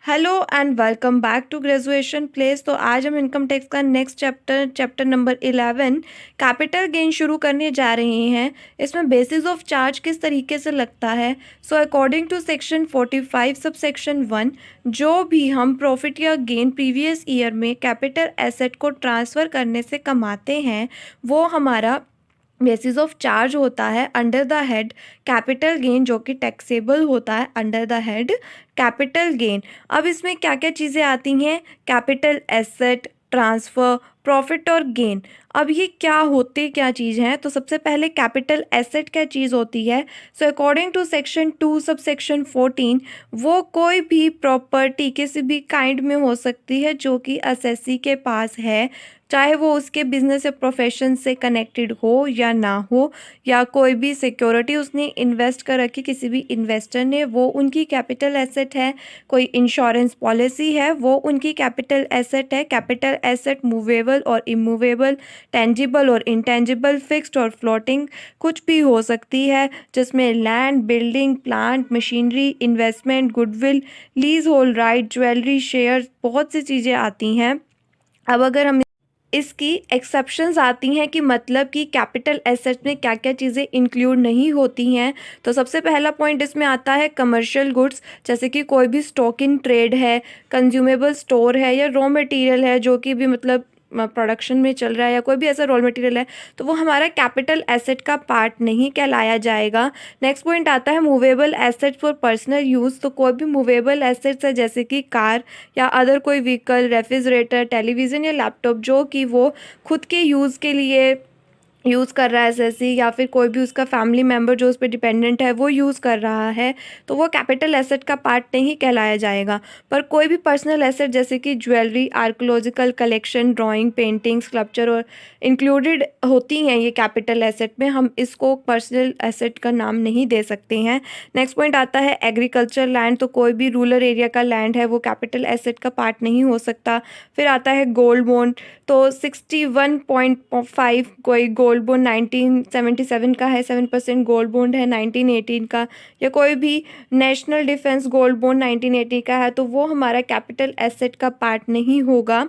Hello and welcome back to graduation place. तो आज हम इनकम टैक्स का next chapter number 11 capital gain शुरू करने जा रहे हैं। इसमें बेसिस ऑफ चार्ज किस तरीके से लगता है। So according to section 45 sub section 1, जो भी हम प्रॉफिट या गेन प्रीवियस ईयर में कैपिटल एसेट को ट्रांसफ़र करने से कमाते हैं वो हमारा बेसिस ऑफ चार्ज होता है under the head capital gain, जो कि टैक्सेबल होता है under the head capital gain. अब इसमें क्या क्या चीज़ें आती हैं, कैपिटल एसेट, ट्रांसफ़र, प्रॉफिट और गेन। अब ये क्या चीज़ हैं, तो सबसे पहले कैपिटल एसेट क्या चीज़ होती है। So according to section 2 sub section 14, वो कोई भी प्रॉपर्टी किसी भी काइंड में हो सकती है जो कि असेसी के पास है, चाहे वो उसके बिजनेस या प्रोफेशन से कनेक्टेड हो या ना हो, या कोई भी सिक्योरिटी उसने इन्वेस्ट कर रखी किसी भी इन्वेस्टर ने, वो उनकी कैपिटल एसेट है। कोई इंश्योरेंस पॉलिसी है, वो उनकी कैपिटल एसेट है। कैपिटल एसेट मूवेबल और इमूवेबल, टेंजिबल और इंटेंजिबल, फिक्स्ड और फ्लोटिंग कुछ भी हो सकती है, जिसमें land, building, plant, machinery, investment, goodwill, lease hold right, jewellery, share, बहुत सी चीज़ें आती हैं। अब अगर हम इसकी एक्सेप्शंस आती हैं कि मतलब कि कैपिटल एसेट्स में क्या क्या चीज़ें इंक्लूड नहीं होती हैं, तो सबसे पहला पॉइंट इसमें आता है कमर्शियल गुड्स, जैसे कि कोई भी स्टॉक इन ट्रेड है, कंज्यूमेबल स्टोर है, या रॉ मटेरियल है जो कि भी मतलब प्रोडक्शन में चल रहा है, या कोई भी ऐसा रॉ मटेरियल है, तो वो हमारा कैपिटल एसेट का पार्ट नहीं कहलाया जाएगा। नेक्स्ट पॉइंट आता है movable assets for personal use. तो कोई भी मूवेबल एसेट्स है जैसे कि कार या अदर कोई व्हीकल, रेफ्रिजरेटर, टेलीविज़न या लैपटॉप, जो कि वो खुद के यूज़ के लिए यूज़ कर रहा है एसएससी, या फिर कोई भी उसका फैमिली मेम्बर जो उस पर डिपेंडेंट है वो यूज़ कर रहा है, तो वो कैपिटल एसेट का पार्ट नहीं कहलाया जाएगा। पर कोई भी पर्सनल एसेट जैसे कि jewellery, archaeological collection, drawing, painting, sculpture और इंक्लूडेड होती हैं ये कैपिटल एसेट में, हम इसको पर्सनल एसेट का नाम नहीं दे सकते हैं। नेक्स्ट पॉइंट आता है एग्रीकल्चर लैंड। तो कोई भी रूरल एरिया का लैंड है वो कैपिटल एसेट का पार्ट नहीं हो सकता। फिर आता है गोल्ड बॉन्ड। तो 61.5 कोई गोल्ड बॉन्ड 1977 का है, 7% गोल्ड बॉन्ड है 1918 का, या कोई भी नेशनल डिफेंस गोल्ड बॉन्ड 1980 का है, तो वो हमारा कैपिटल एसेट का पार्ट नहीं होगा।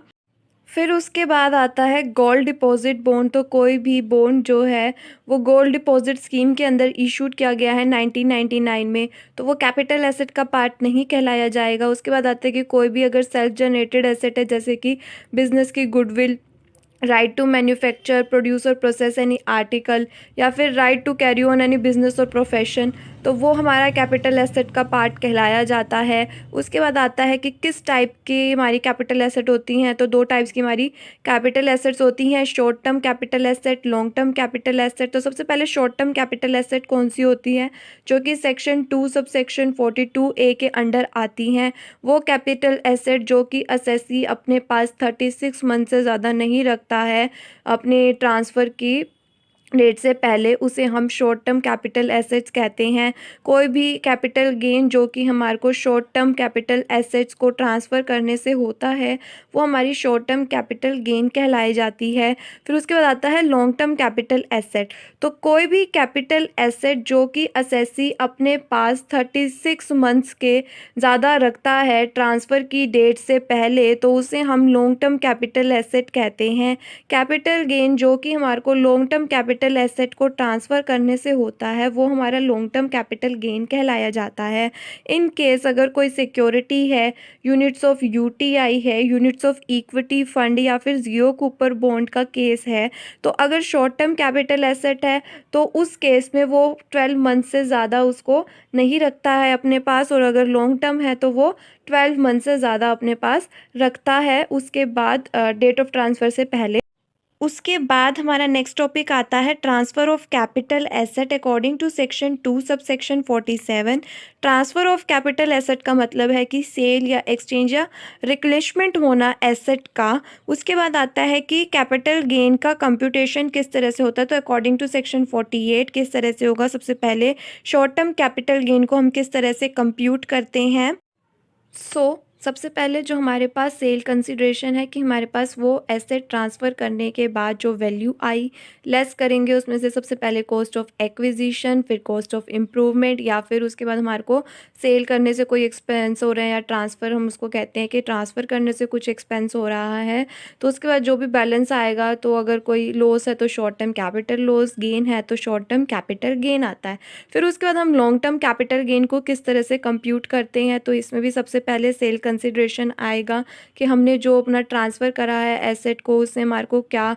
फिर उसके बाद आता है गोल्ड डिपॉजिट बॉन्ड। तो कोई भी बॉन्ड जो है वो गोल्ड डिपॉजिट स्कीम के अंदर इशूड किया गया है 1999 में, तो वो कैपिटल एसेट का पार्ट नहीं कहलाया जाएगा। उसके बाद आता है कि कोई भी अगर सेल्फ जनरेटेड एसेट है जैसे कि बिजनेस की goodwill, right to manufacture, produce और प्रोसेस एनी आर्टिकल, या फिर right to carry on any business और प्रोफेशन, तो वो हमारा कैपिटल एसेट का पार्ट कहलाया जाता है। उसके बाद आता है कि किस टाइप की हमारी कैपिटल एसेट होती हैं। तो दो टाइप्स की हमारी कैपिटल एसेट्स होती हैं, short term capital asset, long term capital asset. तो सबसे पहले शॉर्ट टर्म कैपिटल एसेट कौन सी होती है, जो कि सेक्शन 2 सब सेक्शन 42A के अंडर आती हैं। वो कैपिटल एसेट जो कि असेसी अपने पास 36 मंथ से ज़्यादा नहीं रखता है अपने ट्रांसफ़र की डेट से पहले, उसे हम शॉर्ट टर्म कैपिटल एसेट्स कहते हैं। कोई भी कैपिटल गेन जो कि हमारे को शॉर्ट टर्म कैपिटल एसेट्स को ट्रांसफ़र करने से होता है वो हमारी शॉर्ट टर्म कैपिटल गेन कहलाई जाती है। फिर उसके बाद आता है लॉन्ग टर्म कैपिटल एसेट। तो कोई भी कैपिटल एसेट जो कि असेसी अपने पास 36 मंथ्स के ज़्यादा रखता है ट्रांसफ़र की डेट से पहले, तो उसे हम लॉन्ग टर्म कैपिटल एसेट कहते हैं। कैपिटल गेन जो कि हमारे को लॉन्ग टर्म कैपिटल एसेट को ट्रांसफ़र करने से होता है वो हमारा लॉन्ग टर्म कैपिटल गेन कहलाया जाता है। इन केस अगर कोई सिक्योरिटी है, यूनिट्स ऑफ यूटीआई है, यूनिट्स ऑफ इक्विटी फंड, या फिर जियो कूपर बॉन्ड का केस है, तो अगर शॉर्ट टर्म कैपिटल एसेट है तो उस केस में वो 12 मंथ से ज़्यादा उसको नहीं रखता है अपने पास, और अगर लॉन्ग टर्म है तो वो 12 मंथ से ज़्यादा अपने पास रखता है उसके बाद डेट ऑफ ट्रांसफ़र से पहले। उसके बाद हमारा नेक्स्ट टॉपिक आता है transfer of capital asset according to section 2 sub section 47। Transfer of capital asset का मतलब है कि सेल या एक्सचेंज या रिप्लेसमेंट होना एसेट का। उसके बाद आता है कि कैपिटल गेन का कंप्यूटेशन किस तरह से होता है। तो अकॉर्डिंग टू सेक्शन 48 किस तरह से होगा, सबसे पहले शॉर्ट टर्म कैपिटल गेन को हम किस तरह से कंप्यूट करते हैं। सबसे पहले जो हमारे पास सेल कंसिडरेशन है कि हमारे पास वो एसेट ट्रांसफ़र करने के बाद जो वैल्यू आई, लेस करेंगे उसमें से सबसे पहले कॉस्ट ऑफ एक्विजिशन, फिर कॉस्ट ऑफ इम्प्रूवमेंट, या फिर उसके बाद हमारे को सेल करने से कोई एक्सपेंस हो रहा है, या ट्रांसफ़र हम उसको कहते हैं कि ट्रांसफ़र करने से कुछ एक्सपेंस हो रहा है, तो उसके बाद जो भी बैलेंस आएगा, तो अगर कोई लॉस है तो short term capital loss, gain है तो शॉर्ट टर्म कैपिटल गेन आता है। फिर उसके बाद हम लॉन्ग टर्म कैपिटल गेन को किस तरह से कंप्यूट करते हैं, तो इसमें भी सबसे पहले सेल कंसिडरेशन आएगा कि हमने जो अपना ट्रांसफ़र करा है एसेट को, उससे हमारे को क्या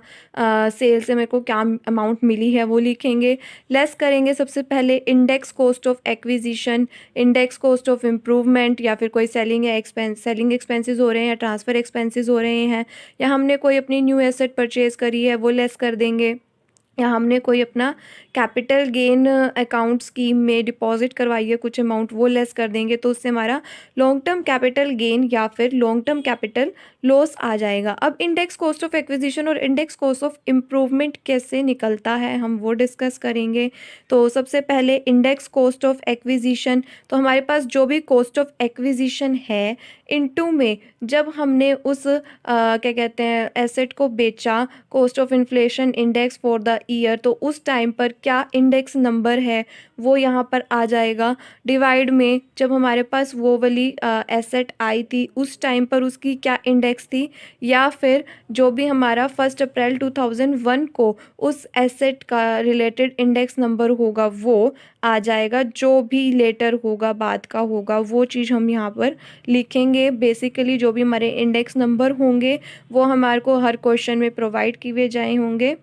सेल से मेरे को क्या अमाउंट मिली है वो लिखेंगे। लेस करेंगे सबसे पहले index cost of acquisition, index cost of improvement, या फिर कोई सेलिंग या सेलिंग एक्सपेंसेस हो रहे हैं, या ट्रांसफ़र एक्सपेंसेस हो रहे हैं, या हमने कोई अपनी न्यू एसेट परचेज़ करी है वो लेस कर देंगे, या हमने कोई अपना कैपिटल गेन अकाउंट स्कीम में डिपॉजिट करवाई है कुछ अमाउंट, वो लेस कर देंगे, तो उससे हमारा लॉन्ग टर्म कैपिटल गेन या फिर लॉन्ग टर्म कैपिटल लॉस आ जाएगा। अब इंडेक्स कॉस्ट ऑफ एक्विजिशन और इंडेक्स कॉस्ट ऑफ इम्प्रूवमेंट कैसे निकलता है हम वो डिस्कस करेंगे। तो सबसे पहले इंडेक्स कॉस्ट ऑफ एक्विजिशन, तो हमारे पास जो भी कॉस्ट ऑफ एक्विजिशन है इनटू में जब हमने उस क्या कहते हैं एसेट को बेचा, cost of inflation index for the year, तो उस टाइम पर क्या इंडेक्स नंबर है वो यहाँ पर आ जाएगा, डिवाइड में जब हमारे पास वो वाली एसेट आई थी उस टाइम पर उसकी क्या इंडेक्स थी, या फिर जो भी हमारा 1 अप्रैल 2001 को उस एसेट का रिलेटेड इंडेक्स नंबर होगा वो आ जाएगा, जो भी लेटर होगा बाद का होगा वो चीज़ हम यहाँ पर लिखेंगे। बेसिकली जो भी हमारे इंडेक्स नंबर होंगे वो हमारे को हर क्वेश्चन में प्रोवाइड किए जाए होंगे।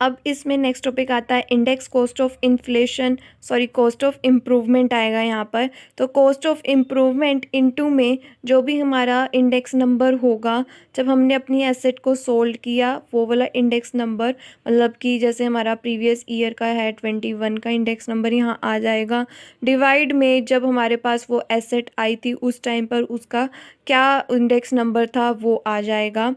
अब इसमें नेक्स्ट टॉपिक आता है index cost of inflation, sorry cost of improvement आएगा यहाँ पर। तो कॉस्ट ऑफ इम्प्रूवमेंट इनटू में जो भी हमारा इंडेक्स नंबर होगा जब हमने अपनी एसेट को सोल्ड किया, वो वाला इंडेक्स नंबर, मतलब कि जैसे हमारा प्रीवियस ईयर का है 21 का इंडेक्स नंबर यहाँ आ जाएगा, डिवाइड में जब हमारे पास वो एसेट आई थी उस टाइम पर उसका क्या इंडेक्स नंबर था वो आ जाएगा।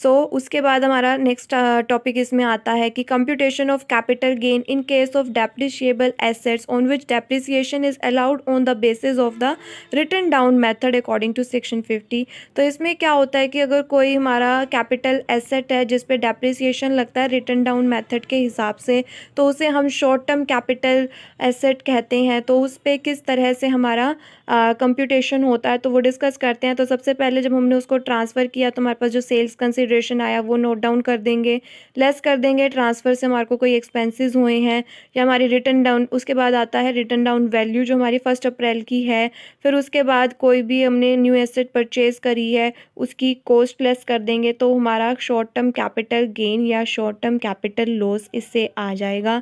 उसके बाद हमारा नेक्स्ट टॉपिक इसमें आता है कि computation of capital gain in case of depreciable assets on which depreciation is allowed on the basis of the written down method according to section 50। तो इसमें क्या होता है कि अगर कोई हमारा कैपिटल एसेट है जिस पे डेप्रिसिएशन लगता है रिटन डाउन मेथड के हिसाब से, तो उसे हम शॉर्ट टर्म कैपिटल एसेट कहते हैं। तो उस पर किस तरह से हमारा कंप्यूटेशन होता है तो वो डिस्कस करते हैं। तो सबसे पहले जब हमने उसको ट्रांसफ़र किया तो हमारे पास जो सेल्स कंसिडरेशन आया वो नोट डाउन कर देंगे, लेस कर देंगे ट्रांसफ़र से हमारे को कोई एक्सपेंसेस हुए हैं या हमारी रिटन डाउन। उसके बाद आता है रिटन डाउन वैल्यू जो हमारी 1 अप्रैल की है। फिर उसके बाद कोई भी हमने न्यू एसेट परचेज़ करी है उसकी कॉस्ट लेस कर देंगे, तो हमारा शॉर्ट टर्म कैपिटल गेन या शॉर्ट टर्म कैपिटल लॉस इससे आ जाएगा।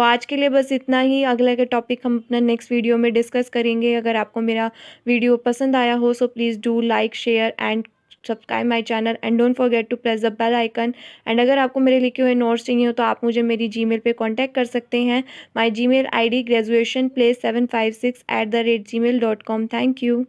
आज के लिए बस इतना ही। अगले के टॉपिक हम अपना नेक्स्ट वीडियो में डिस्कस करेंगे। अगर आपको मेरा वीडियो पसंद आया हो so please do like share and subscribe my channel and don't forget to press the bell icon. And अगर आपको मेरे लिखे हुए नोट्स चाहिए हो तो आप मुझे मेरी जीमेल पे कांटेक्ट कर सकते हैं। My Gmail ID graduationplace756@gmail.com। Thank you.